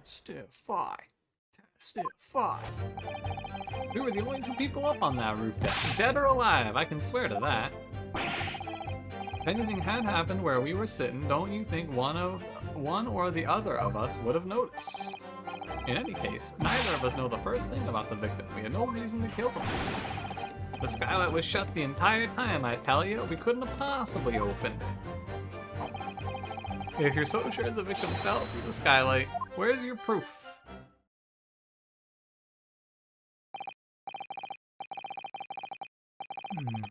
Testify. Testify. We were the only two people up on that roof deck, dead or alive, I can swear to that. If anything had happened where we were sitting, don't you think one or the other of us would have noticed? In any case, neither of us know the first thing about the victim. We had no reason to kill them. The skylight was shut the entire time, I tell you. We couldn't have possibly opened it. If you're so sure the victim fell through the skylight, where's your proof?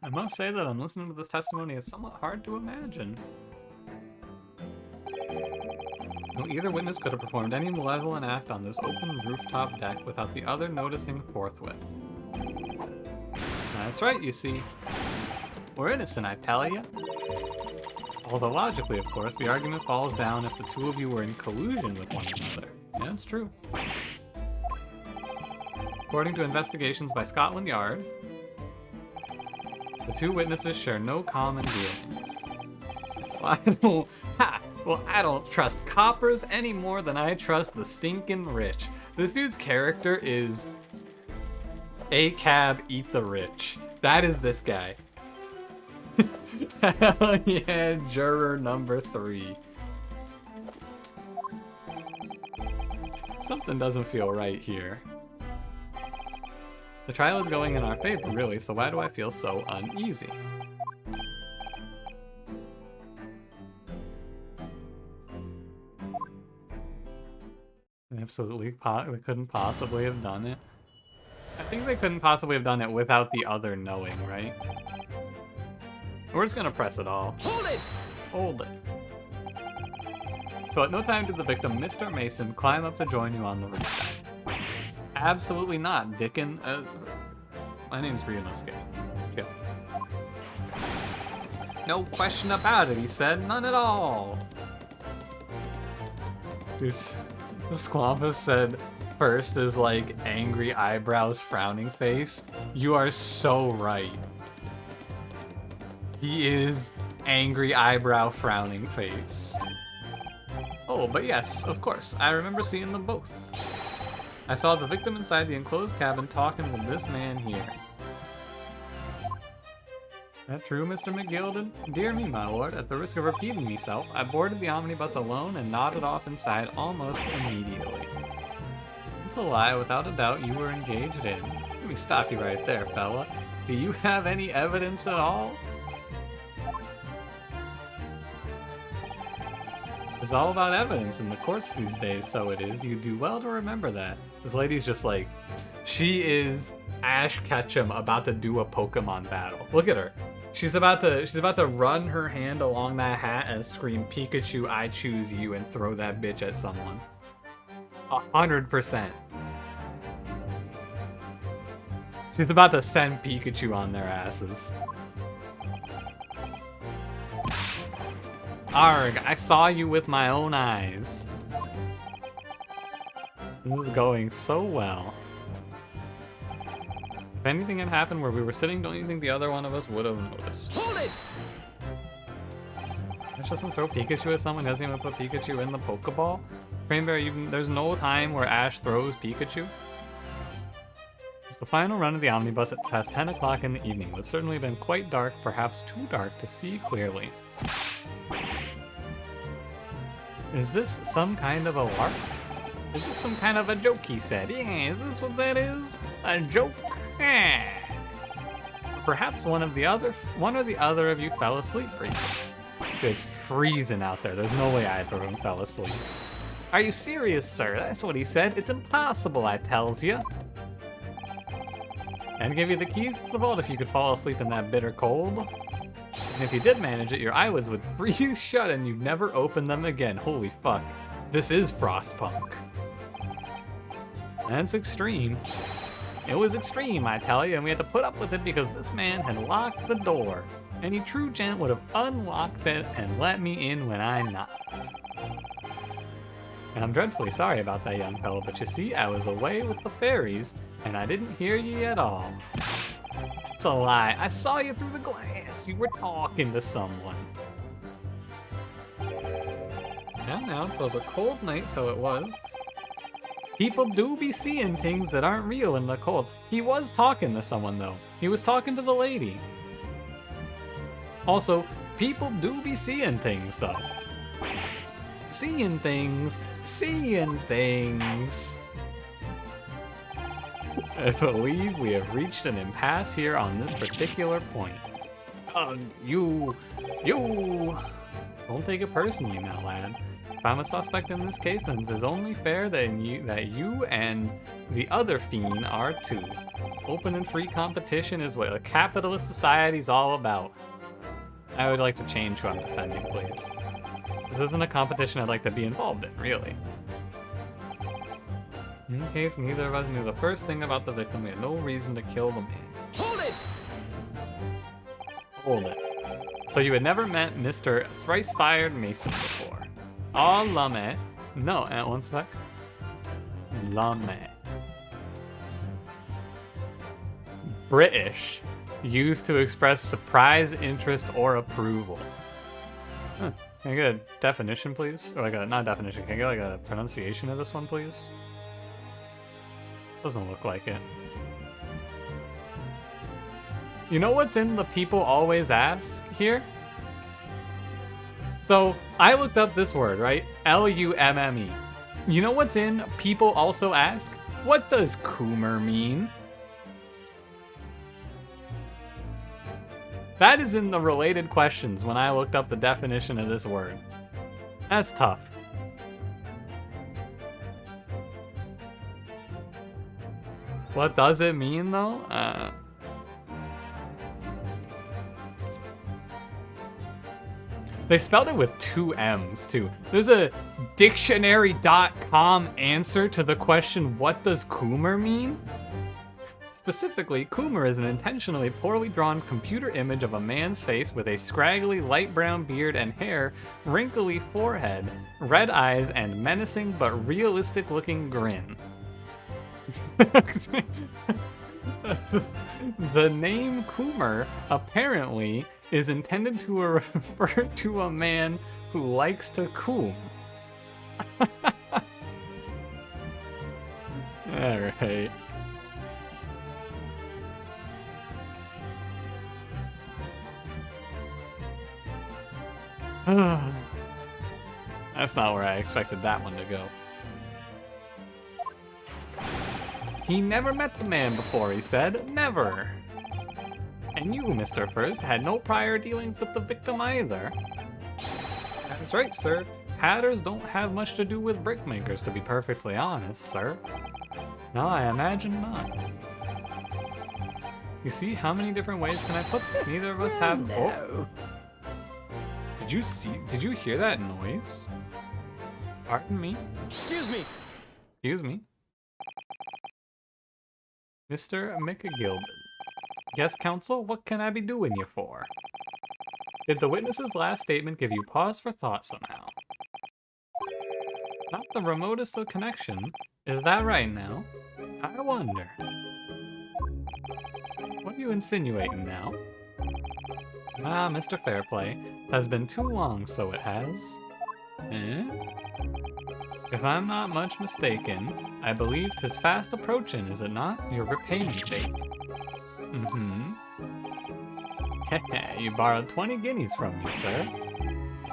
I must say that on listening to this testimony, it's somewhat hard to imagine. No, either witness could have performed any malevolent act on this open rooftop deck without the other noticing forthwith. That's right, you see. We're innocent, I tell you. Although logically, of course, the argument falls down if the two of you were in collusion with one another. Yeah, it's true. According to investigations by Scotland Yard, the two witnesses share no common dealings. Well, I don't trust coppers any more than I trust the stinking rich. This dude's character is A-cab, eat the rich. That is this guy. Hell yeah, juror number 3. Something doesn't feel right here. The trial is going in our favor, really, so why do I feel so uneasy? Absolutely, they couldn't possibly have done it. I think they couldn't possibly have done it without the other knowing, right? We're just gonna press it all. Hold it! Hold it. So at no time did the victim, Mr. Mason, climb up to join you on the roof. Absolutely not, Dickin. My name's Ryunosuke. Chill. No question about it, he said. None at all. This Squampus said first is like angry eyebrows, frowning face. You are so right. He is angry eyebrow, frowning face. Oh, but yes, of course. I remember seeing them both. I saw the victim inside the enclosed cabin talking with this man here. That true, Mr. McGilden? Dear me, my lord, at the risk of repeating myself, I boarded the omnibus alone and nodded off inside almost immediately. It's a lie, without a doubt, you were engaged in. Let me stop you right there, fella. Do you have any evidence at all? It's all about evidence in the courts these days, so it is. You do well to remember that. This lady's just like, she is Ash Ketchum about to do a Pokemon battle. Look at her. She's about to run her hand along that hat and scream, Pikachu, I choose you, and throw that bitch at someone. 100%. She's about to send Pikachu on their asses. Arg, I saw you with my own eyes. This is going so well. If anything had happened where we were sitting, don't you think the other one of us would have noticed? Hold it! Ash doesn't throw Pikachu at someone, doesn't even put Pikachu in the Pokeball? Cranberry, there's no time where Ash throws Pikachu? It's the final run of the omnibus at past 10 o'clock in the evening. It would certainly have been quite dark, perhaps too dark to see clearly. Is this some kind of a lark? Is this some kind of a joke, he said. Yeah, is this what that is? A joke? Eh. Perhaps one or the other of you fell asleep briefly. It's freezing out there. There's no way either of them fell asleep. Are you serious, sir? That's what he said. It's impossible, I tells you. And give you the keys to the vault if you could fall asleep in that bitter cold. And if you did manage it, your eyelids would freeze shut and you'd never open them again. Holy fuck. This is Frostpunk. That's extreme. It was extreme, I tell you, and we had to put up with it because this man had locked the door. Any true gent would have unlocked it and let me in when I knocked. And I'm dreadfully sorry about that, young fellow, but you see, I was away with the fairies, and I didn't hear you at all. It's a lie. I saw you through the glass. You were talking to someone. And now, 'twas a cold night, so it was. People do be seeing things that aren't real in the cold. He was talking to someone, though. He was talking to the lady. Also, people do be seeing things, though. Seeing things. Seeing things. I believe we have reached an impasse here on this particular point. You... Don't take it personally now, lad. If I'm a suspect in this case, then it is only fair that you and the other fiend are too. Open and free competition is what a capitalist society is all about. I would like to change who I'm defending, please. This isn't a competition I'd like to be involved in, really. In case neither of us knew the first thing about the victim, we had no reason to kill the man. Hold it! Hold it. So you had never met Mr. Thrice-Fired Mason before. Oh, Lamet. No, one sec. Lamet. British. Used to express surprise, interest, or approval. Huh. Can I get a definition, please? Or like a, not definition, can I get like a pronunciation of this one, please? Doesn't look like it. You know what's in the people always ask here? So, I looked up this word, right? L-U-M-M-E. You know what's in people also ask? What does Coomer mean? That is in the related questions when I looked up the definition of this word. That's tough. What does it mean, though? They spelled it with 2 M's, too. There's a dictionary.com answer to the question, what does Coomer mean? Specifically, Coomer is an intentionally poorly drawn computer image of a man's face with a scraggly light brown beard and hair, wrinkly forehead, red eyes, and menacing but realistic looking grin. The name Coomer apparently is intended to refer to a man who likes to coom. Alright. That's not where I expected that one to go. He never met the man before, he said. Never. And you, Mr. First, had no prior dealings with the victim either. That's right, sir. Hatters don't have much to do with brickmakers, to be perfectly honest, sir. No, I imagine not. You see, how many different ways can I put this? Neither of us have... Oh. Did you hear that noise? Pardon me? Excuse me. Excuse me. Mr. McGilden. Yes, counsel, what can I be doing you for? Did the witness's last statement give you pause for thought somehow? Not the remotest of connection. Is that right now? I wonder. What are you insinuating now? Ah, Mr. Fairplay, it has been too long, so it has. Eh? If I'm not much mistaken, I believe 'tis fast approaching, is it not? Your repayment date. Mm-hmm. Heh, you borrowed 20 guineas from me, sir.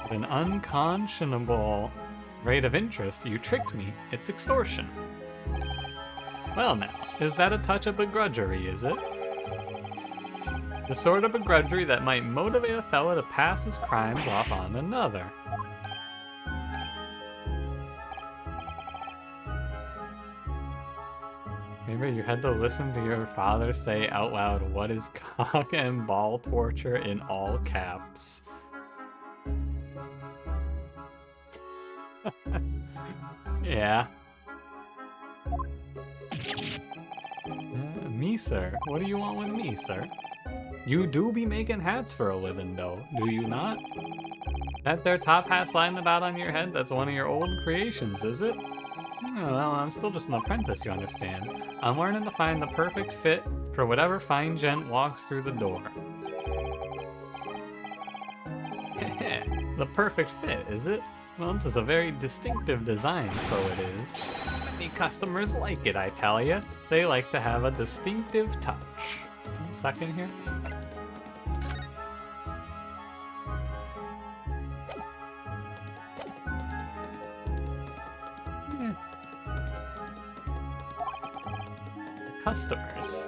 At an unconscionable rate of interest, you tricked me. It's extortion. Well now, is that a touch of begrudgery, is it? The sort of begrudgery that might motivate a fella to pass his crimes off on another. Maybe you had to listen to your father say out loud, "What is cock and ball torture?" in all caps. Yeah. Me, sir? What do you want with me, sir? You do be making hats for a living, though, do you not? That there top hat sliding about on your head, that's one of your old creations, is it? Oh, well, I'm still just an apprentice, you understand. I'm learning to find the perfect fit for whatever fine gent walks through the door. The perfect fit, is it? Well, it is a very distinctive design, so it is. Many customers like it, I tell ya. They like to have a distinctive touch. 1 second here. Customers,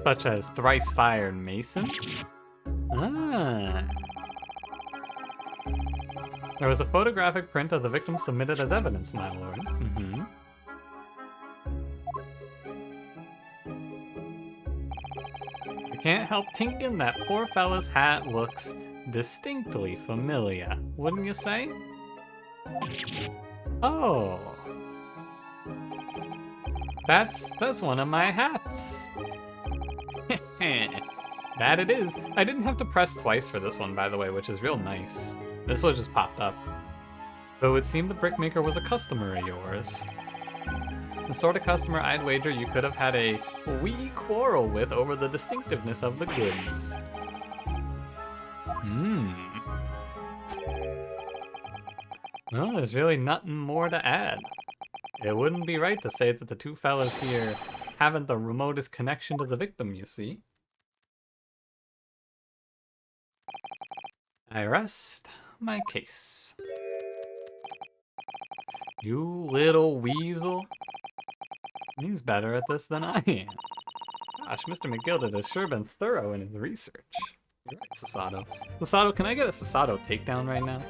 such as thrice-fired Mason. Ah. There was a photographic print of the victim submitted as evidence, my lord. Mm-hmm. I can't help thinking that poor fella's hat looks distinctly familiar, wouldn't you say? Oh. That's one of my hats. That it is. I didn't have to press twice for this one, by the way, which is real nice. This one just popped up. Though it seemed the brickmaker was a customer of yours. The sort of customer I'd wager you could have had a wee quarrel with over the distinctiveness of the goods. Well, there's really nothing more to add. It wouldn't be right to say that the two fellas here haven't the remotest connection to the victim, you see. I rest my case. You little weasel. He's better at this than I am. Gosh, Mr. McGilded has sure been thorough in his research. You're right, Sasato. Sasato, can I get a Sasato takedown right now?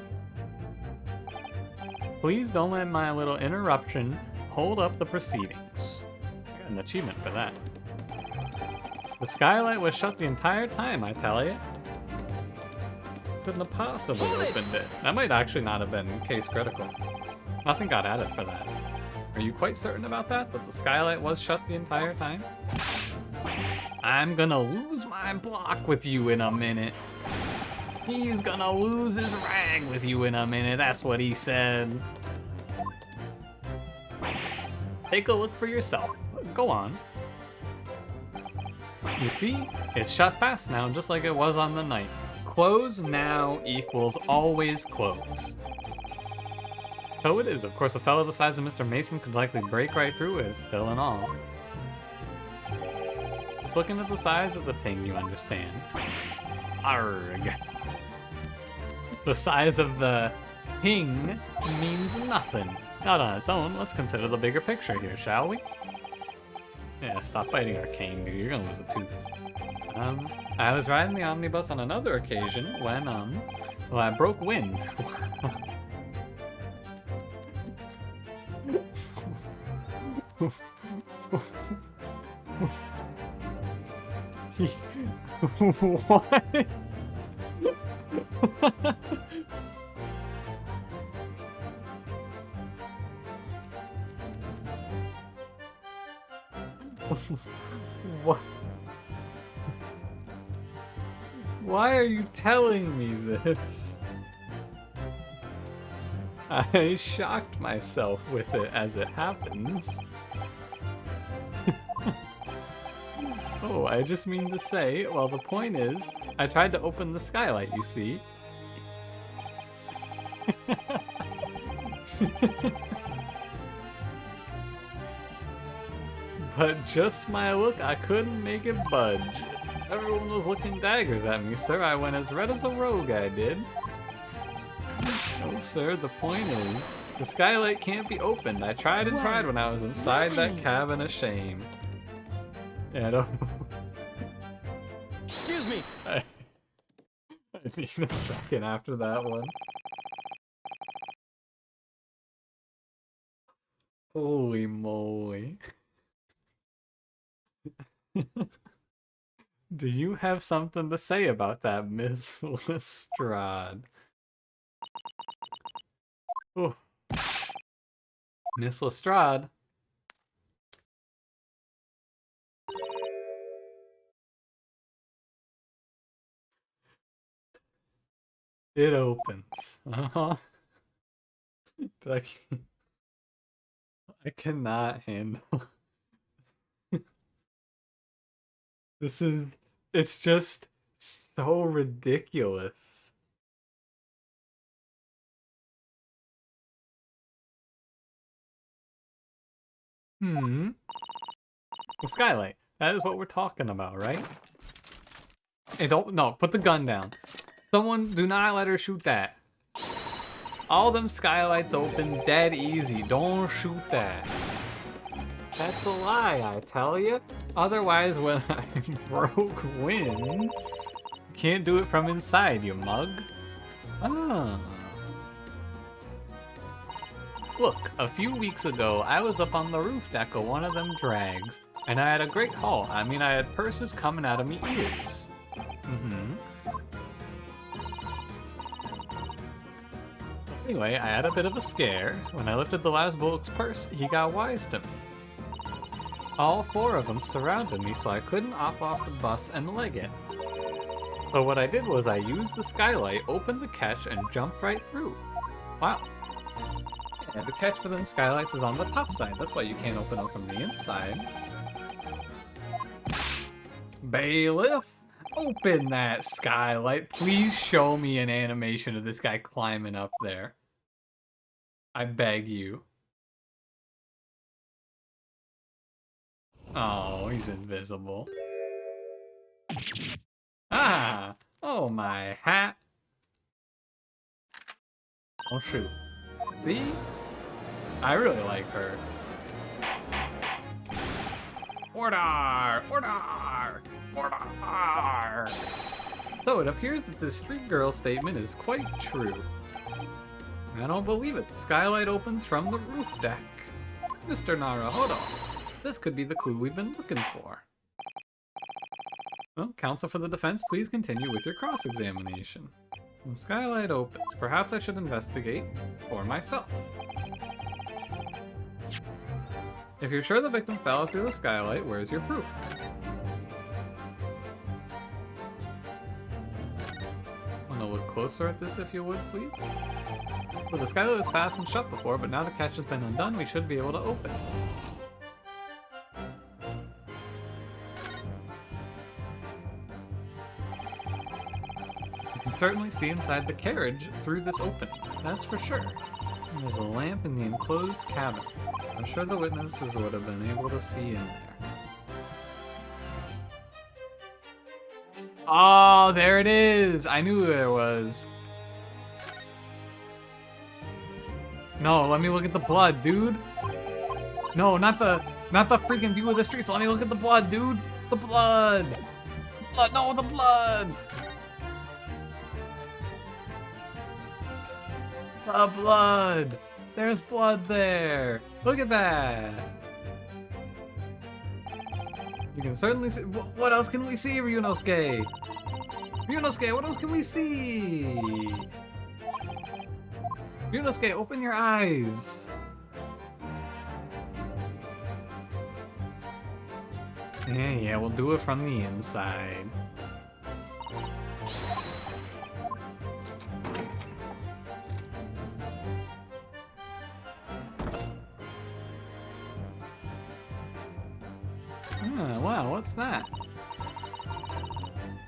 Please don't let my little interruption hold up the proceedings. I got an achievement for that. The skylight was shut the entire time, I tell you. Couldn't have possibly opened it. That might actually not have been case critical. Nothing got added for that. Are you quite certain about that? That the skylight was shut the entire time? I'm gonna lose my block with you in a minute. He's gonna lose his rag with you in a minute, that's what he said. Take a look for yourself. Go on. You see, it's shut fast now, just like it was on the night. Close now equals always closed. So it is. Of course, a fellow the size of Mr. Mason could likely break right through it, still and all. It's looking at the size of the thing, you understand. Arrgh. The size of the thing means nothing. Not on its own. Let's consider the bigger picture here, shall we? Yeah, stop biting our cane, dude. You're gonna lose a tooth. I was riding the omnibus on another occasion when, well, I broke wind. What? What? Why are you telling me this? I shocked myself with it as it happens. Oh, I just mean to say, well, the point is, I tried to open the skylight, you see. But just my look, I couldn't make it budge. Everyone was looking daggers at me, sir. I went as red as a rogue, I did. No, sir, the point is, the skylight can't be opened. I tried and tried when I was inside that cabin of shame. Yeah, I don't... Excuse me! I need a second after that one. Holy moly. Do you have something to say about that, Miss Lestrade? Oh. Miss Lestrade? It opens. Uh-huh. I cannot handle... It's just so ridiculous. The skylight. That is what we're talking about, right? Hey, don't, no, put the gun down. Someone, do not let her shoot that. All them skylights open dead easy. Don't shoot that. That's a lie, I tell you. Otherwise, when I broke wind, you can't do it from inside, you mug. Ah. Look, a few weeks ago, I was up on the roof deck of one of them drags, and I had a great haul. I mean, I had purses coming out of me ears. Anyway, I had a bit of a scare. When I lifted the last bullock's purse, he got wise to me. All four of them surrounded me, so I couldn't hop off the bus and leg it. So what I did was I used the skylight, opened the catch, and jumped right through. Wow. Yeah, the catch for them skylights is on the top side. That's why you can't open them from the inside. Bailiff, open that skylight. Please show me an animation of this guy climbing up there. I beg you. Oh, he's invisible. Ah! Oh, my hat. Oh, shoot. See? I really like her. Order! Order! Order! So it appears that this street girl statement is quite true. I don't believe it. The skylight opens from the roof deck. Mr. Naruhodo, this could be the clue we've been looking for. Well, counsel for the defense, please continue with your cross-examination. The skylight opens. Perhaps I should investigate for myself. If you're sure the victim fell through the skylight, where's your proof? Want to look closer at this if you would, please? Well, the skylight was fastened shut before, but now the catch has been undone, we should be able to open it. You can certainly see inside the carriage through this opening, that's for sure. And there's a lamp in the enclosed cabin. I'm sure the witnesses would have been able to see in there. Oh, there it is! I knew there was. No, let me look at the blood, dude. No, not the freaking view of the streets. Let me look at the blood, dude. The blood. Blood, no, the blood. The blood. There's blood there. Look at that. You can certainly see. What else can we see, Ryunosuke? Ryunosuke, what else can we see? Ryunosuke, open your eyes. Yeah, we'll do it from the inside. Wow, what's that?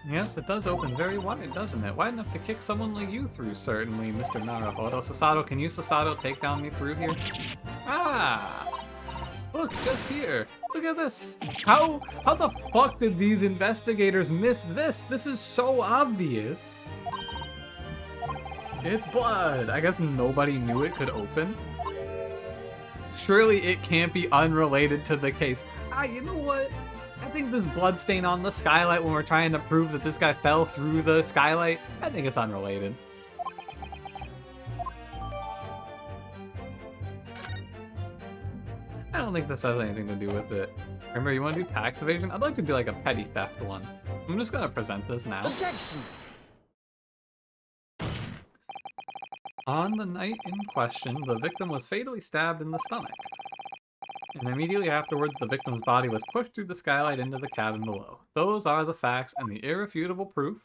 Yes, it does open very wide, doesn't it? Wide enough to kick someone like you through, certainly, Mr. Naruhodo. Sasato, can you, Sasato, take down me through here? Ah! Look, just here. Look at this. How the fuck did these investigators miss this? This is so obvious. It's blood. I guess nobody knew it could open. Surely it can't be unrelated to the case. Ah, you know what? I think this blood stain on the skylight when we're trying to prove that this guy fell through the skylight, I think it's unrelated. I don't think this has anything to do with it. Remember, you want to do tax evasion? I'd like to do like a petty theft one. I'm just gonna present this now. Objection! On the night in question, the victim was fatally stabbed in the stomach. And immediately afterwards, the victim's body was pushed through the skylight into the cabin below. Those are the facts, and the irrefutable proof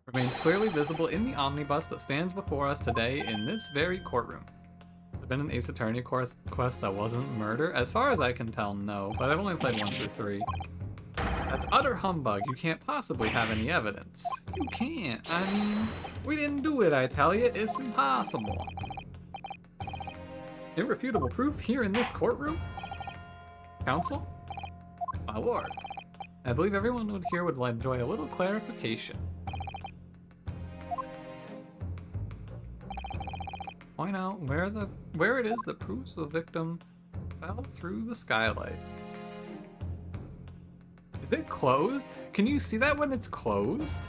remains clearly visible in the omnibus that stands before us today in this very courtroom. Has there been an Ace Attorney quest that wasn't murder? As far as I can tell, no, but I've only played 1 through 3. That's utter humbug. You can't possibly have any evidence. You can't. I mean, we didn't do it, I tell you. It's impossible. Irrefutable proof here in this courtroom? Counsel? My lord, I believe everyone here would enjoy a little clarification. Point out where it is that proves the victim fell through the skylight. Is it closed? Can you see that when it's closed?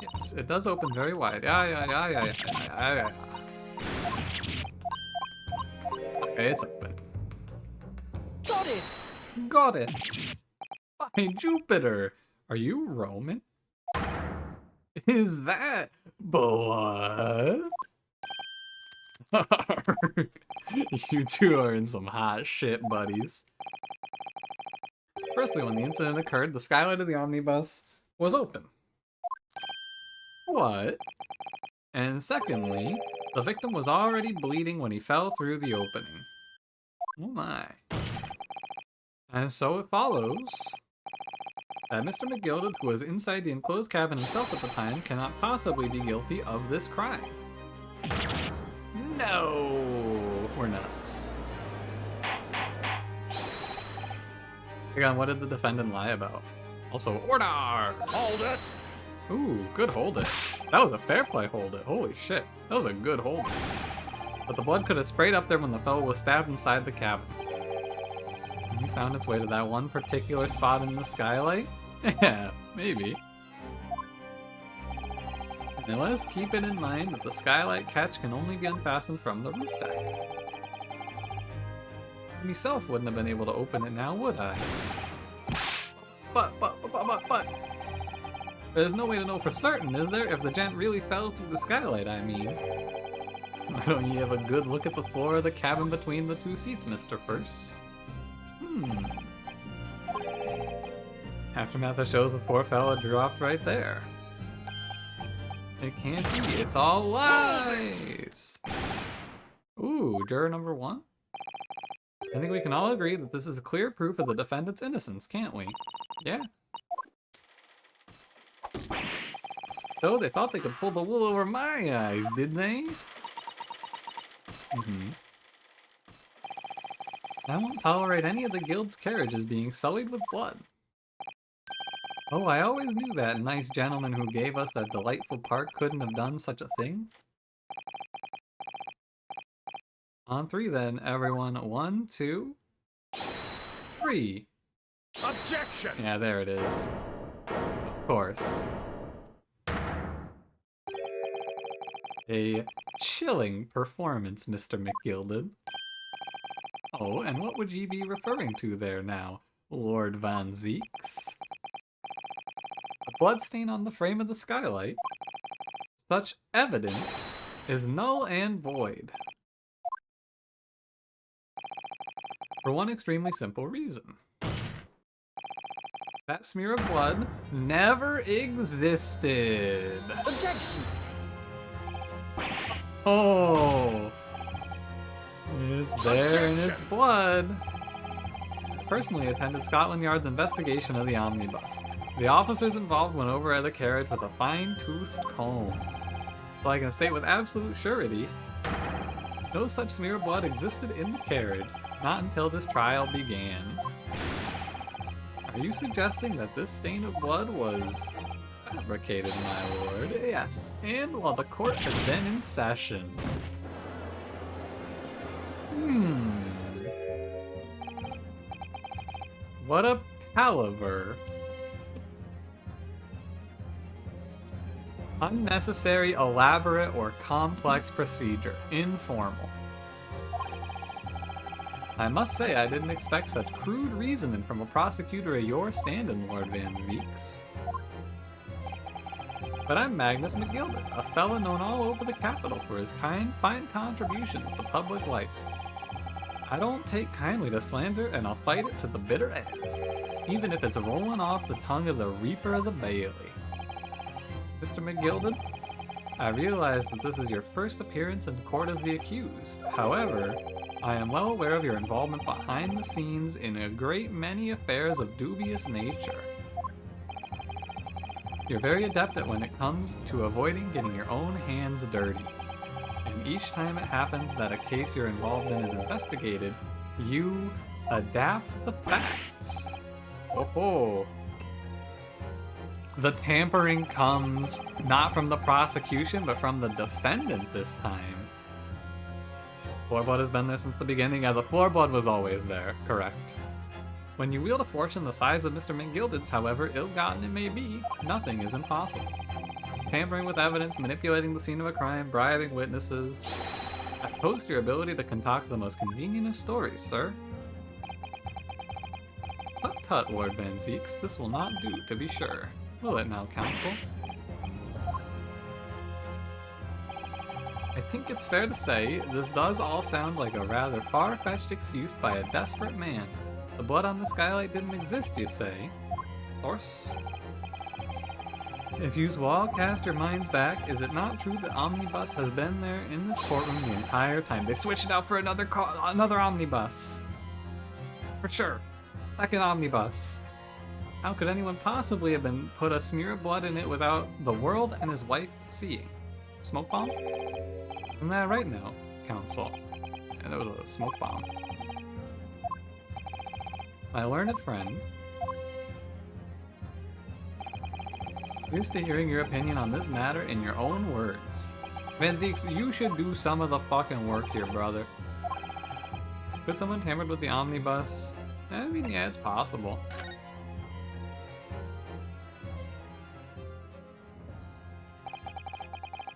Yes, it does open very wide. Yeah. Okay, it's open. Got it! Got it! By Jupiter! Are you Roman? Is that blood? You two are in some hot shit, buddies. Firstly, when the incident occurred, the skylight of the omnibus was open. What? And secondly, the victim was already bleeding when he fell through the opening. Oh my. And so it follows that Mr. McGilded, who was inside the enclosed cabin himself at the time, cannot possibly be guilty of this crime. No! We're nuts. Again, what did the defendant lie about? Also, order! Hold it! Ooh, good hold it. That was a fair play hold it. Holy shit. That was a good hold it. But the blood could have sprayed up there when the fellow was stabbed inside the cabin. And he found his way to that one particular spot in the skylight? Yeah, maybe. And let us keep it in mind that the skylight catch can only be unfastened from the roof deck. I myself wouldn't have been able to open it now, would I? But. There's no way to know for certain, is there? If the gent really fell through the skylight, I mean. Why don't you have a good look at the floor of the cabin between the two seats, Mr. First? Aftermath that shows the poor fella dropped right there. It can't be, it's all lies! Ooh, juror number 1? I think we can all agree that this is clear proof of the defendant's innocence, can't we? Yeah. So they thought they could pull the wool over my eyes, did they? I won't tolerate any of the guild's carriages being sullied with blood. Oh, I always knew that nice gentleman who gave us that delightful park couldn't have done such a thing. On 3 then, everyone. 1, 2, 3. Objection! Yeah, there it is. Of course. A chilling performance, Mr. McGilded. Oh, and what would ye be referring to there now, Lord Van Zeeks? A bloodstain on the frame of the skylight? Such evidence is null and void. For one extremely simple reason. That smear of blood never existed. Objection! Oh, it's there in its blood. I personally attended Scotland Yard's investigation of the omnibus. The officers involved went over the carriage with a fine-toothed comb. So I can state with absolute surety, no such smear of blood existed in the carriage, not until this trial began. Are you suggesting that this stain of blood was fabricated, my lord? Yes, and while the court has been in session. What a palaver. Unnecessary, elaborate, or complex procedure. Informal. I must say I didn't expect such crude reasoning from a prosecutor of your standing, Lord Van Veeks. But I'm Magnus McGilded, a fella known all over the capital for his fine contributions to public life. I don't take kindly to slander, and I'll fight it to the bitter end, even if it's rolling off the tongue of the Reaper of the Bailey. Mr. McGilded, I realize that this is your first appearance in court as the accused. However, I am well aware of your involvement behind the scenes in a great many affairs of dubious nature. You're very adept at when it comes to avoiding getting your own hands dirty. And each time it happens that a case you're involved in is investigated, You adapt the facts. Oh ho. The tampering comes not from the prosecution, but from the defendant this time. Floorblood has been there since the beginning. Yeah, the Floorblood was always there, correct. When you wield a fortune the size of Mr. McGilded's, however ill-gotten it may be, nothing is impossible. Tampering with evidence, manipulating the scene of a crime, bribing witnesses. I post your ability to concoct the most convenient of stories, sir. Tut-tut, Lord Van Zeeks, this will not do, to be sure. Will it now, counsel? I think it's fair to say, this does all sound like a rather far-fetched excuse by a desperate man. The blood on the skylight didn't exist, you say? Source? If you will all cast your minds back, is it not true that Omnibus has been there in this courtroom the entire time? They switched it out for another Omnibus. For sure. Second Omnibus. How could anyone possibly have been put a smear of blood in it without the world and his wife seeing? Smoke bomb? Isn't that right now, counsel? Yeah, that was a smoke bomb. My learned friend, used to hearing your opinion on this matter in your own words. Van Zeeks, you should do some of the fucking work here, brother. Could someone tampered with the omnibus? I mean, yeah, it's possible.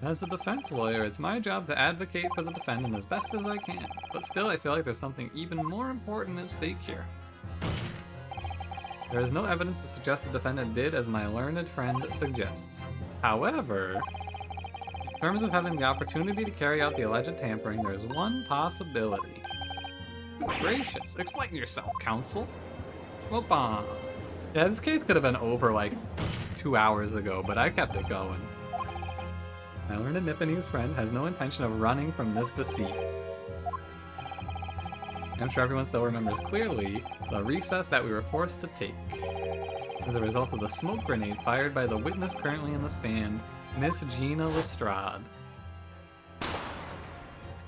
As a defense lawyer, it's my job to advocate for the defendant as best as I can, but still I feel like there's something even more important at stake here. There is no evidence to suggest the defendant did as my learned friend suggests. However, in terms of having the opportunity to carry out the alleged tampering, there is one possibility. Good gracious, explain yourself, counsel. Smoke bomb. Yeah, this case could have been over like 2 hours ago, but I kept it going. My learned Nipponese friend has no intention of running from this deceit. I'm sure everyone still remembers clearly the recess that we were forced to take as a result of the smoke grenade fired by the witness currently in the stand, Miss Gina Lestrade.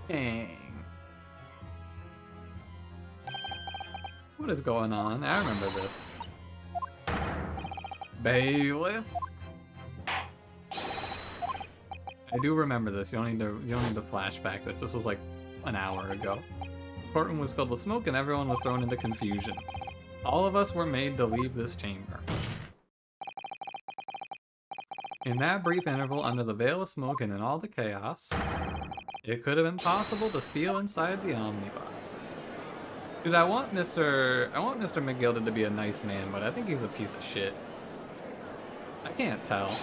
Dang. What is going on? I remember this. Bailiff? I do remember this. You don't need to flashback this. This was like an hour ago. The courtroom was filled with smoke and everyone was thrown into confusion. All of us were made to leave this chamber. In that brief interval under the veil of smoke and in all the chaos, it could have been possible to steal inside the omnibus. Dude, I want Mr. McGilded to be a nice man, but I think he's a piece of shit. I can't tell.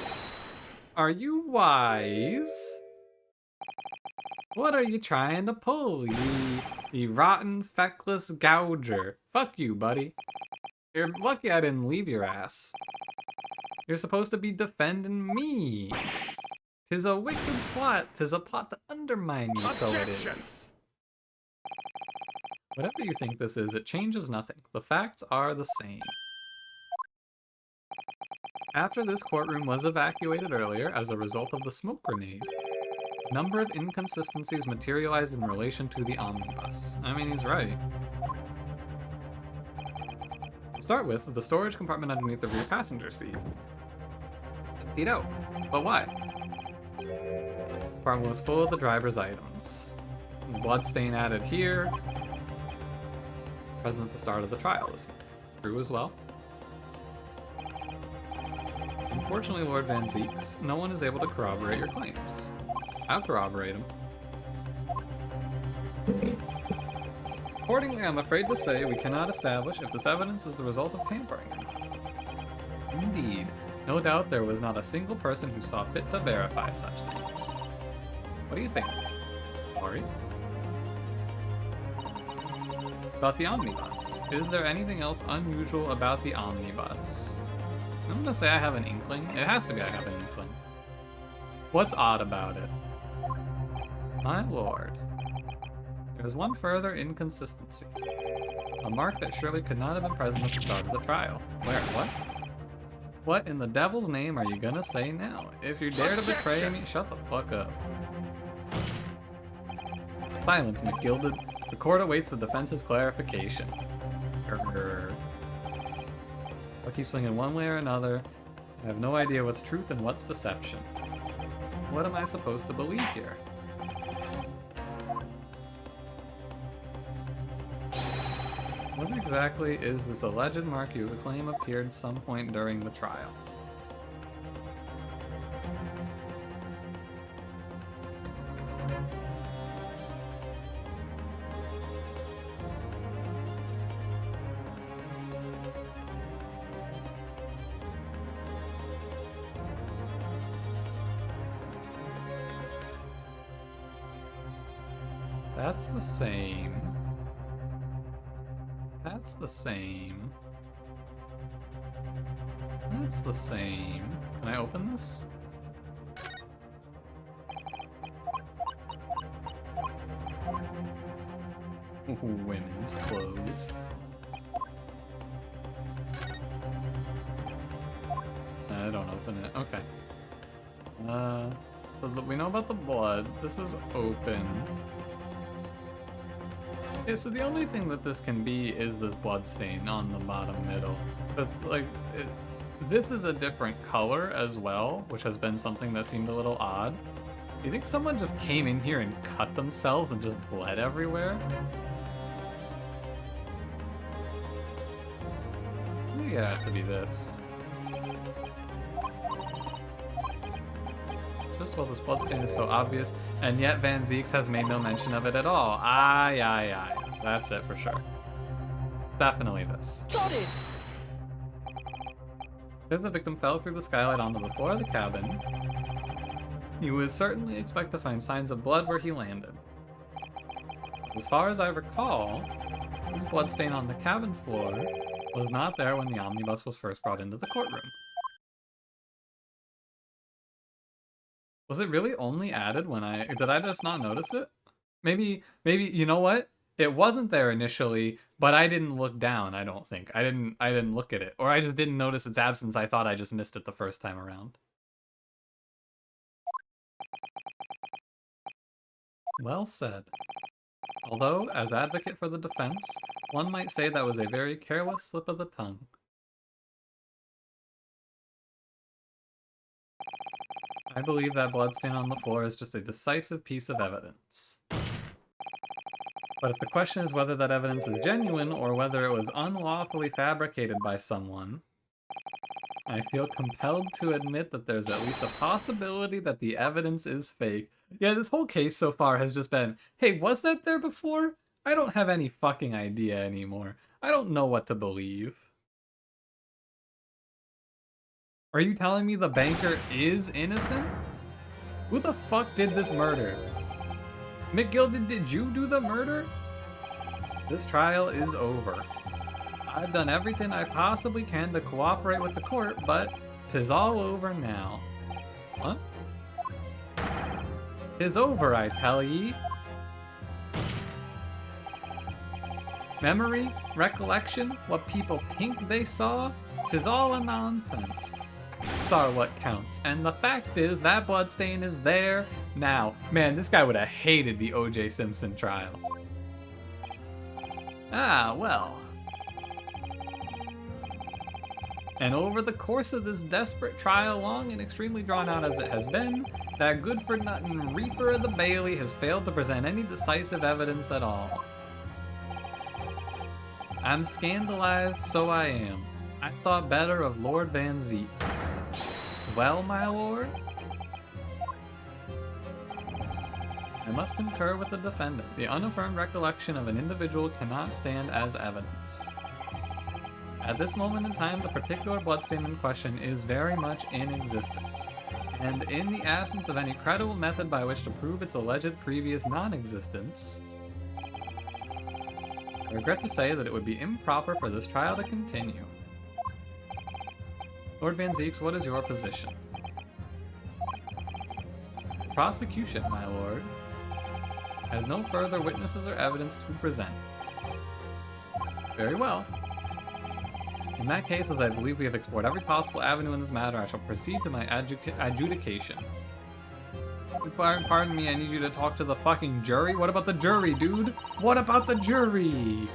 Are you wise? What are you trying to pull, you rotten, feckless gouger? Fuck you, buddy. You're lucky I didn't leave your ass. You're supposed to be defending me. 'Tis a wicked plot. 'Tis a plot to undermine me, so it is. Whatever you think this is, it changes nothing. The facts are the same. After this courtroom was evacuated earlier as a result of the smoke grenade, a number of inconsistencies materialized in relation to the omnibus. I mean, he's right. To start with, the storage compartment underneath the rear passenger seat. Emptied out. But why? The compartment was full of the driver's items. Bloodstain added here. Present at the start of the trial is true as well. Unfortunately, Lord Van Zeeks, no one is able to corroborate your claims. I'll corroborate them. Accordingly, I'm afraid to say we cannot establish if this evidence is the result of tampering. Indeed, no doubt there was not a single person who saw fit to verify such things. What do you think? Sorry? About the omnibus. Is there anything else unusual about the omnibus? I'm gonna say I have an inkling. It has to be I have an inkling. What's odd about it? My lord. There's one further inconsistency. A mark that surely could not have been present at the start of the trial. Where? What? What in the devil's name are you gonna say now? If you dare to betray me, shut the fuck up. Silence, McGilded. The court awaits the defense's clarification. Grr. I keep swinging one way or another. I have no idea what's truth and what's deception. What am I supposed to believe here? What exactly is this alleged mark you claim appeared some point during the trial? That's the same. That's the same. That's the same. Can I open this? Women's clothes. I don't open it. Okay. So we know about the blood. This is open. Yeah, so the only thing that this can be is this blood stain on the bottom middle. That's like, this is a different color as well, which has been something that seemed a little odd. You think someone just came in here and cut themselves and just bled everywhere? I think it has to be this. Just while this bloodstain is so obvious, and yet Van Zieks has made no mention of it at all. Aye, aye, aye. That's it for sure. Definitely this. Got it! If the victim fell through the skylight onto the floor of the cabin, you would certainly expect to find signs of blood where he landed. As far as I recall, this bloodstain on the cabin floor was not there when the omnibus was first brought into the courtroom. Was it really only added when did I just not notice it? Maybe, you know what? It wasn't there initially, but I didn't look down, I don't think. I didn't look at it. Or I just didn't notice its absence. I thought I just missed it the first time around. Well said. Although, as advocate for the defense, one might say that was a very careless slip of the tongue. I believe that bloodstain on the floor is just a decisive piece of evidence. But if the question is whether that evidence is genuine or whether it was unlawfully fabricated by someone, I feel compelled to admit that there's at least a possibility that the evidence is fake. Yeah, this whole case so far has just been, hey, was that there before? I don't have any fucking idea anymore. I don't know what to believe. Are you telling me the banker is innocent? Who the fuck did this murder? McGilded, did you do the murder? This trial is over. I've done everything I possibly can to cooperate with the court, but 'tis all over now. What? 'Tis over, I tell ye. Memory, recollection, what people think they saw, 'tis all a nonsense. Facts are what counts, and the fact is that bloodstain is there now. Man, this guy would have hated the O.J. Simpson trial. Ah, well. And over the course of this desperate trial, long and extremely drawn out as it has been, that good-for-nothing Reaper of the Bailey has failed to present any decisive evidence at all. I'm scandalized, so I am. I thought better of Lord Van Zieks. Well, my lord? I must concur with the defendant. The unaffirmed recollection of an individual cannot stand as evidence. At this moment in time, the particular bloodstain in question is very much in existence, and in the absence of any credible method by which to prove its alleged previous non-existence, I regret to say that it would be improper for this trial to continue. Lord Van Zieks, what is your position? The prosecution, my lord, has no further witnesses or evidence to present. Very well. In that case, as I believe we have explored every possible avenue in this matter, I shall proceed to my adjudication. Pardon me, I need you to talk to the fucking jury? What about the jury, dude? What about the jury?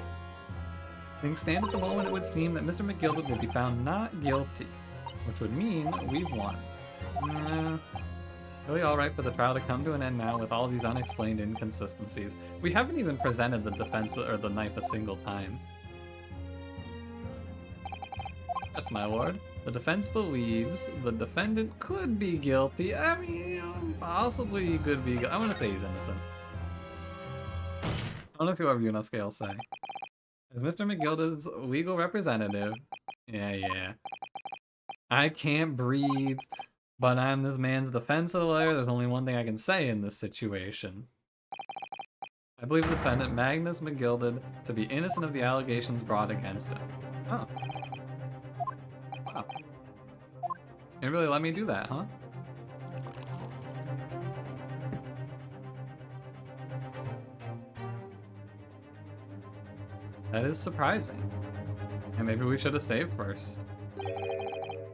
Things stand at the moment, it would seem that Mr. McGilded will be found not guilty, which would mean we've won. Really alright for the trial to come to an end now with all these unexplained inconsistencies. We haven't even presented the defense or the knife a single time. Yes, my lord. The defense believes the defendant could be guilty. I mean, possibly he could be. I'm gonna say he's innocent. I want to see what Runa scales say. As Mr. McGilded's legal representative, yeah. I can't breathe, but I'm this man's defense lawyer. There's only one thing I can say in this situation. I believe the defendant, Magnus McGilded, to be innocent of the allegations brought against him. Oh. Wow. It really let me do that, huh? That is surprising. And maybe we should have saved first.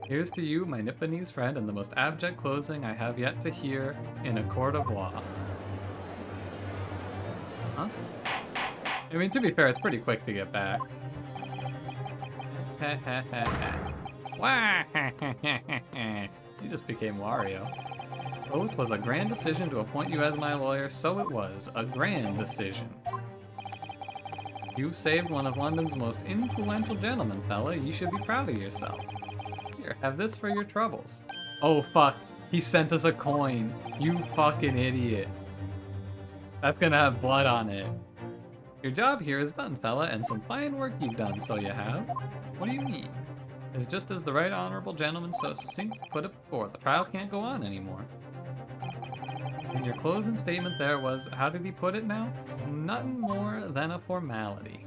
Here's to you, my Nipponese friend, and the most abject closing I have yet to hear in a court of law. Huh? I mean, to be fair, it's pretty quick to get back. You just became Wario. Oh, it was a grand decision to appoint you as my lawyer, so it was. A grand decision. You saved one of London's most influential gentlemen, fella. You should be proud of yourself. Here, have this for your troubles. Oh, fuck. He sent us a coin. You fucking idiot. That's gonna have blood on it. Your job here is done, fella, and some fine work you've done, so you have. What do you mean? It's just as the right honorable gentleman so succinctly put it before. The trial can't go on anymore. In your closing statement there was, how did he put it now? Nothing more than a formality.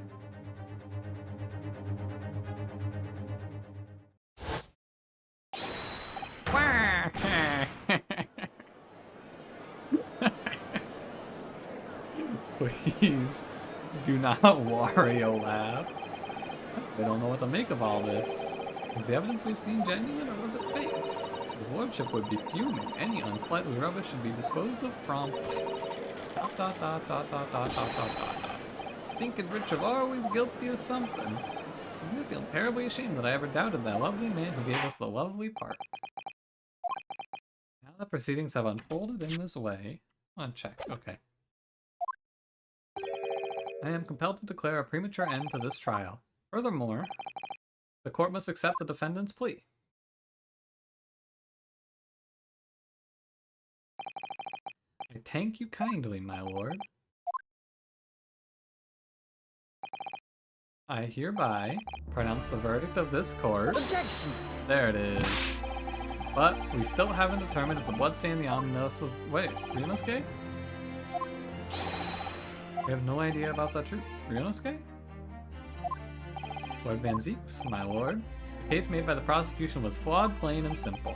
Please do not Wario laugh. We don't know what to make of all this. Is the evidence we've seen genuine or was it fake? His lordship would be fuming. Any unsightly rubbish should be disposed of promptly. ... Stinking rich are always guilty of something. I feel terribly ashamed that I ever doubted that lovely man who gave us the lovely park. Now the proceedings have unfolded in this way. Uncheck. Okay. I am compelled to declare a premature end to this trial. Furthermore, the court must accept the defendant's plea. I thank you kindly, my lord. I hereby pronounce the verdict of this court. Objection! There it is. But we still haven't determined if the bloodstain in the omnibus is... Wait, Ryunosuke? We have no idea about the truth. Ryunosuke? Lord Van Zeeks, my lord. The case made by the prosecution was flawed, plain, and simple.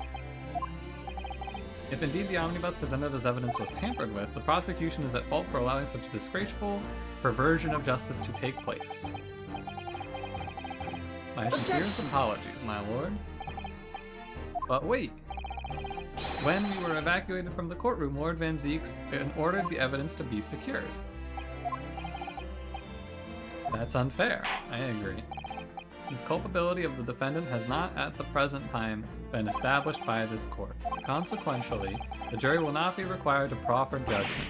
If indeed the omnibus presented as evidence was tampered with, the prosecution is at fault for allowing such a disgraceful perversion of justice to take place. My sincerest apologies, my lord. But wait. When we were evacuated from the courtroom, Lord Van Zeeks ordered the evidence to be secured. That's unfair. I agree. His culpability of the defendant has not at the present time been established by this court. Consequently, the jury will not be required to proffer judgment.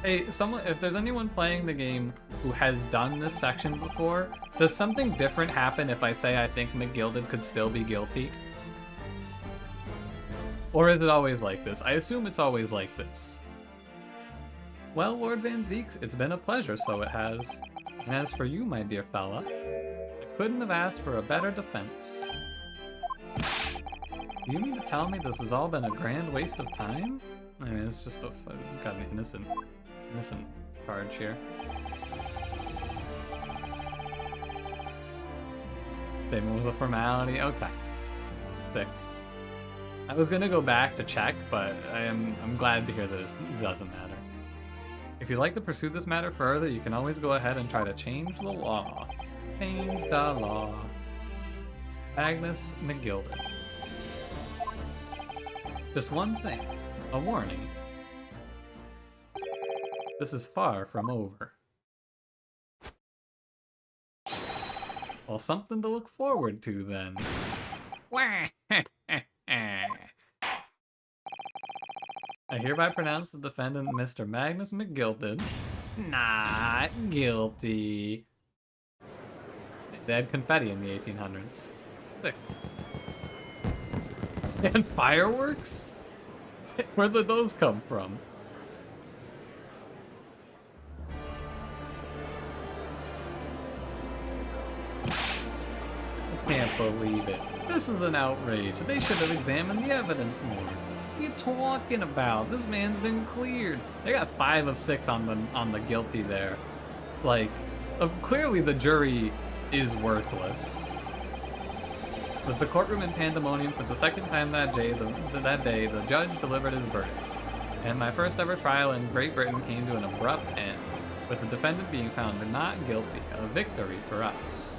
Hey, if there's anyone playing the game who has done this section before, does something different happen if I say I think McGilded could still be guilty? Or is it always like this? I assume it's always like this. Well, Lord Van Zeeks, it's been a pleasure, so it has. And as for you, my dear fella, I couldn't have asked for a better defense. Do you mean to tell me this has all been a grand waste of time? I mean, it's just got an innocent charge here. Statement was a formality. Okay. Sick. I was gonna go back to check, but I'm glad to hear that it doesn't matter. If you'd like to pursue this matter further, you can always go ahead and try to change the law. Change the law. Magnus McGilded. Just one thing. A warning. This is far from over. Well, something to look forward to then. I hereby pronounce the defendant, Mr. Magnus McGilted, not guilty. They had confetti in the 1800s. Sick. And fireworks? Where did those come from? I can't believe it. This is an outrage. They should have examined the evidence more. What are you talking about? This man's been cleared. They got 5 of 6 on the guilty there. Like, clearly the jury is worthless. With the courtroom in pandemonium for the second time that day, the judge delivered his verdict. And my first ever trial in Great Britain came to an abrupt end, with the defendant being found not guilty. A victory for us.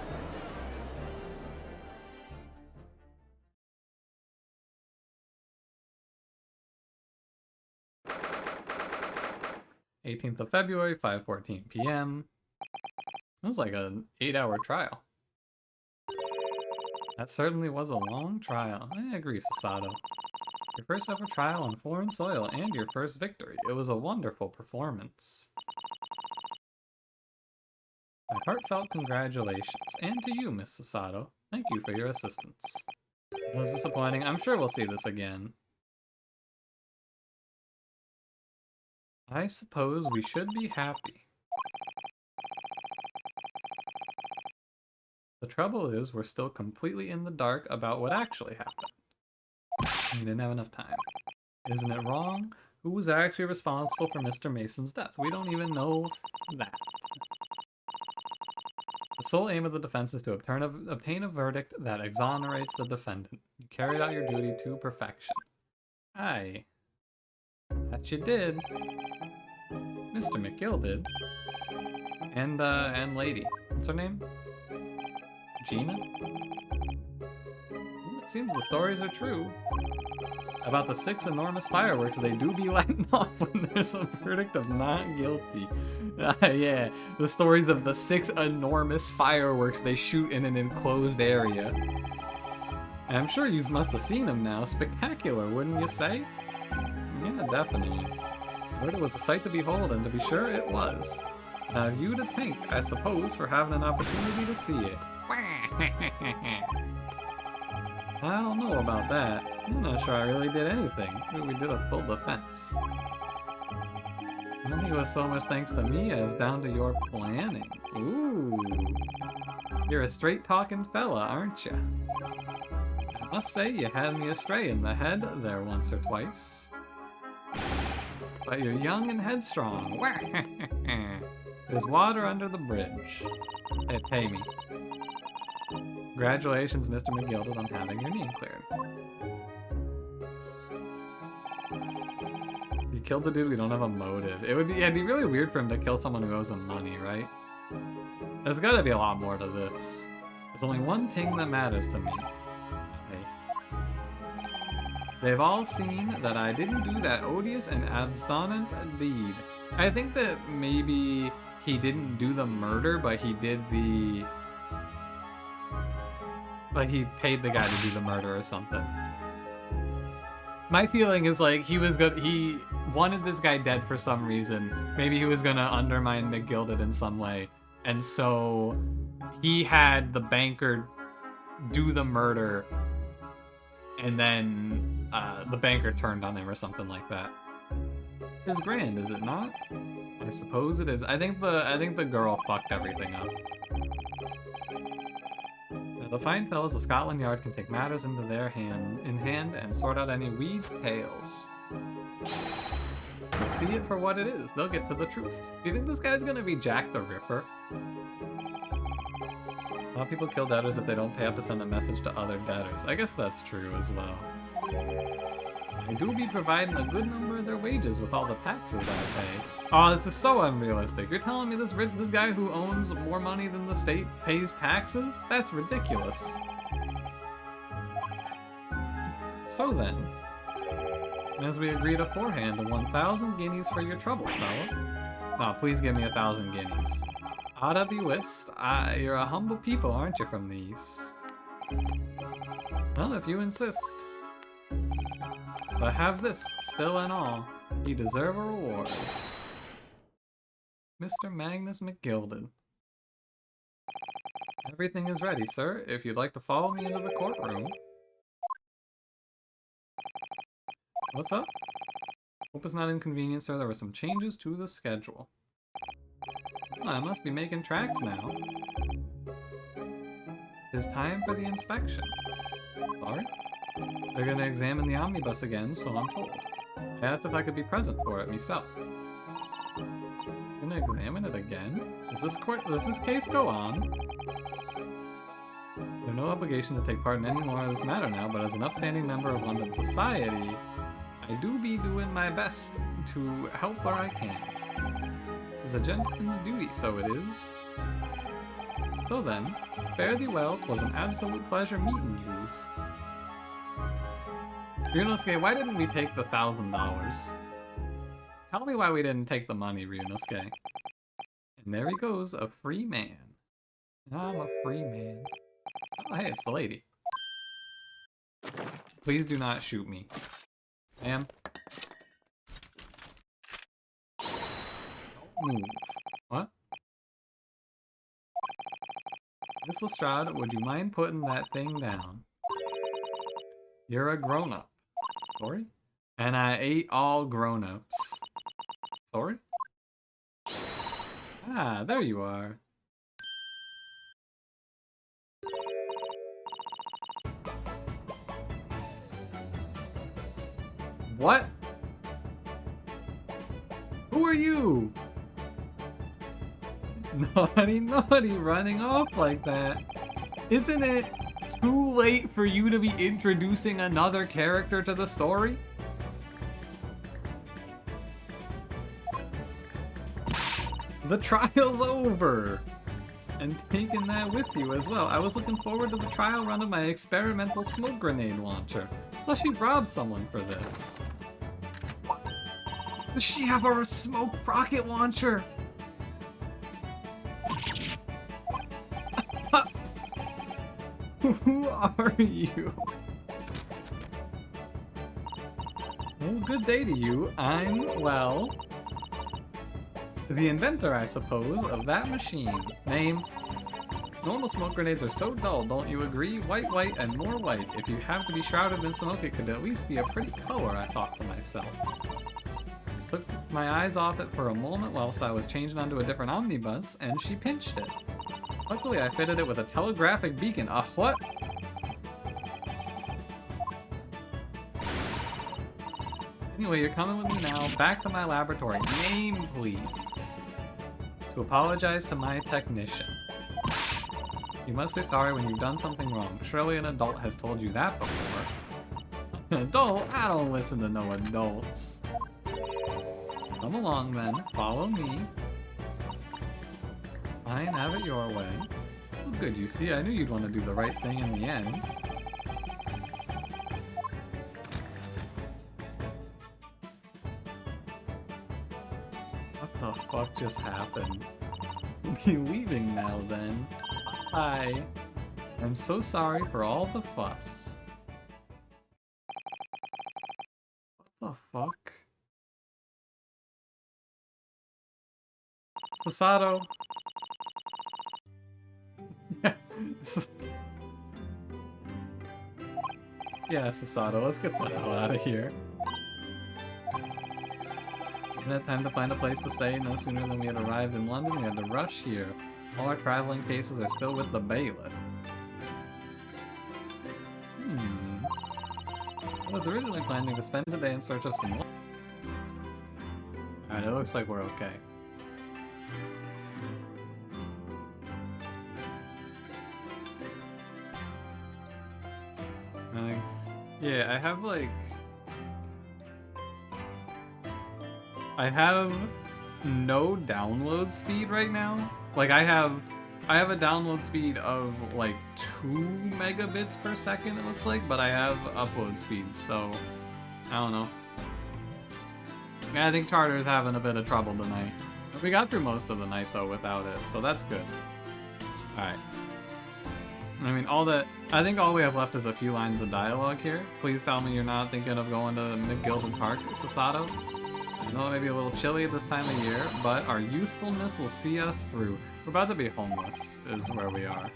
18th of February, 5:14 p.m. It was like an 8-hour trial. That certainly was a long trial. I agree, Sasato. Your first ever trial on foreign soil and your first victory. It was a wonderful performance. My heartfelt congratulations. And to you, Miss Sasato. Thank you for your assistance. It was disappointing. I'm sure we'll see this again. I suppose we should be happy. The trouble is, we're still completely in the dark about what actually happened. We didn't have enough time. Isn't it wrong? Who was actually responsible for Mr. Mason's death? We don't even know that. The sole aim of the defense is to obtain a verdict that exonerates the defendant. You carried out your duty to perfection. Aye. That you did. Mr. McGill did. And lady. What's her name? Gina? It seems the stories are true. About the 6 enormous fireworks they do be letting off when there's a verdict of not guilty. Yeah, the stories of the 6 enormous fireworks they shoot in an enclosed area. And I'm sure you must have seen them now. Spectacular, wouldn't you say? Yeah, definitely. But it was a sight to behold, and to be sure it was. Now you to thank, I suppose, for having an opportunity to see it. I don't know about that. I'm not sure I really did anything. We did a full defense. I don't think it was so much thanks to me as down to your planning. Ooh. You're a straight-talking fella, aren't you? I must say you had me astray in the head there once or twice. But you're young and headstrong. There's water under the bridge. Hey, pay me. Congratulations, Mr. McGilded, on having your name cleared. If you killed the dude, we don't have a motive. It'd be really weird for him to kill someone who owes him money, right? There's gotta be a lot more to this. There's only one thing that matters to me. Okay. They've all seen that I didn't do that odious and abstinent deed. I think that maybe he didn't do the murder, but he did the... Like, he paid the guy to do the murder or something. My feeling is like he wanted this guy dead for some reason. Maybe he was gonna undermine McGilded in some way. And so he had the banker do the murder, and then the banker turned on him or something like that. It's grand, is it not? I suppose it is. I think the girl fucked everything up. The fine fellows of Scotland Yard can take matters into their hand and sort out any weed tales. You see it for what it is. They'll get to the truth. Do you think this guy's gonna be Jack the Ripper? A lot of people kill debtors if they don't pay up to send a message to other debtors. I guess that's true as well. They do be providing a good number of their wages with all the taxes I pay. Oh, this is so unrealistic. You're telling me this guy who owns more money than the state pays taxes? That's ridiculous. So then, And as we agreed aforehand, 1,000 guineas for your trouble, fellow. Aw, please give me 1,000 guineas. Oughta be whist. You're a humble people, aren't you, from the east? Well, if you insist. But have this, still and all. You deserve a reward. Mr. Magnus McGilded. Everything is ready, sir, if you'd like to follow me into the courtroom. What's up? Hope it's not inconvenient, sir. There were some changes to the schedule. Oh, I must be making tracks now. It's time for the inspection. Sorry? They're gonna examine the omnibus again, so I'm told. I asked if I could be present for it myself. Gonna examine it again? Does this case go on? I have no obligation to take part in any more of this matter now, but as an upstanding member of London society, I do be doing my best to help where I can. It's a gentleman's duty, so it is. So then, fare thee well, 'twas an absolute pleasure meeting yous. Ryunosuke, why didn't we take the $1,000? Tell me why we didn't take the money, Ryunosuke. And there he goes, a free man. I'm a free man. Oh, hey, it's the lady. Please do not shoot me. Ma'am. Don't move. What? Miss Lestrade, would you mind putting that thing down? You're a grown-up. Sorry? And I ate all grown-ups. Sorry? Ah, there you are. What? Who are you? Naughty running off like that. Isn't it too late for you to be introducing another character to the story? The trial's over! And taking that with you as well. I was looking forward to the trial run of my experimental smoke grenade launcher. Plus she robbed someone for this. Does she have a smoke rocket launcher? Who are you? Well, good day to you. I'm, well, the inventor, I suppose, of that machine. Name? Normal smoke grenades are so dull, don't you agree? White, white, and more white. If you have to be shrouded in smoke, it could at least be a pretty color, I thought to myself. Just took my eyes off it for a moment whilst I was changing onto a different omnibus, and she pinched it. Luckily, I fitted it with a telegraphic beacon. What? Anyway, you're coming with me now, back to my laboratory. Name, please. To apologize to my technician. You must say sorry when you've done something wrong. Surely an adult has told you that before. An adult? I don't listen to no adults. Come along then, follow me. Fine, have it your way. Oh, good, you see, I knew you'd want to do the right thing in the end. What the fuck just happened? We'll be leaving now then. Bye. I'm so sorry for all the fuss. What the fuck? Sasato. Yeah, Sasato, let's get the hell out of here. We had time to find a place to stay. No sooner than we had arrived in London, we had to rush here. All our traveling cases are still with the bailiff. I was originally planning to spend the day in search of some... Alright, it looks like we're okay. Yeah, I have like... I have no download speed right now. Like I have a download speed of like 2 megabits per second it looks like, but I have upload speed, so I don't know. Yeah, I think Charter's having a bit of trouble tonight. We got through most of the night, though, without it, so that's good. Alright. I mean, I think all we have left is a few lines of dialogue here. Please tell me you're not thinking of going to Mid-Gilded Park, Sasato. I know it may be a little chilly at this time of year, but our youthfulness will see us through. We're about to be homeless, is where we are.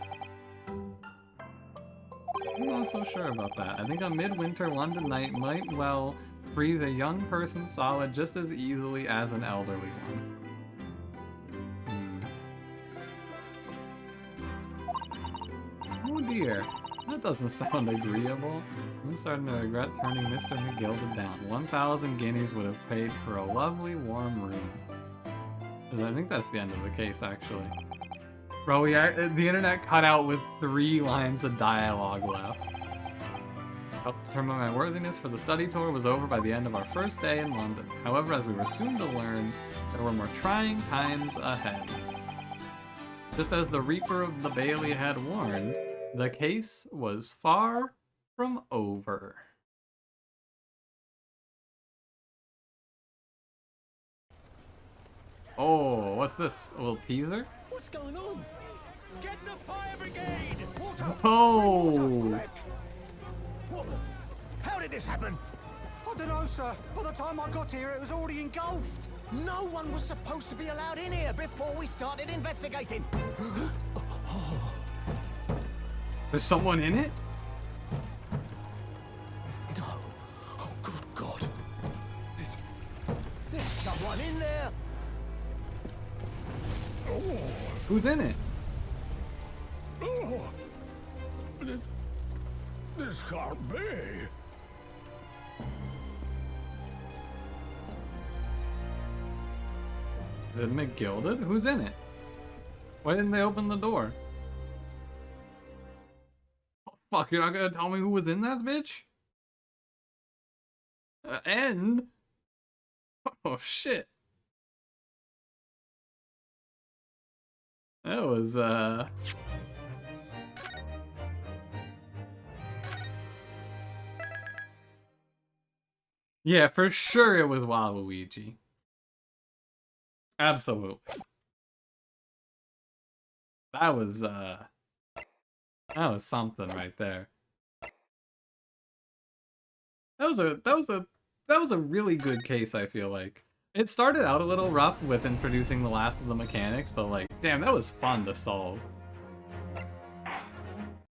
I'm not so sure about that. I think a midwinter London night might well freeze a young person solid just as easily as an elderly one. Oh dear, that doesn't sound agreeable. I'm starting to regret turning Mr. McGilded down. 1,000 guineas would have paid for a lovely warm room. I think that's the end of the case, actually. Bro, the internet cut out with 3 lines of dialogue left. Helped determine my worthiness for the study tour was over by the end of our first day in London. However, as we were soon to learn, there were more trying times ahead. Just as the Reaper of the Bailey had warned, the case was far from over. Oh, what's this? A little teaser? What's going on? Get the fire brigade! Water! Oh! Water, quick! What the? How did this happen? I don't know, sir. By the time I got here, it was already engulfed. No one was supposed to be allowed in here before we started investigating. There's someone in it? No. Oh, good God. There's someone in there. Oh. Who's in it? Oh. This can't be. Is it McGilded? Who's in it? Why didn't they open the door? Oh, fuck, you're not gonna tell me who was in that bitch? And? Oh, shit. That was, Yeah, for sure it was Waluigi. Absolutely. That was something right there. That was a really good case, I feel like. It started out a little rough with introducing the last of the mechanics, but like, damn, that was fun to solve.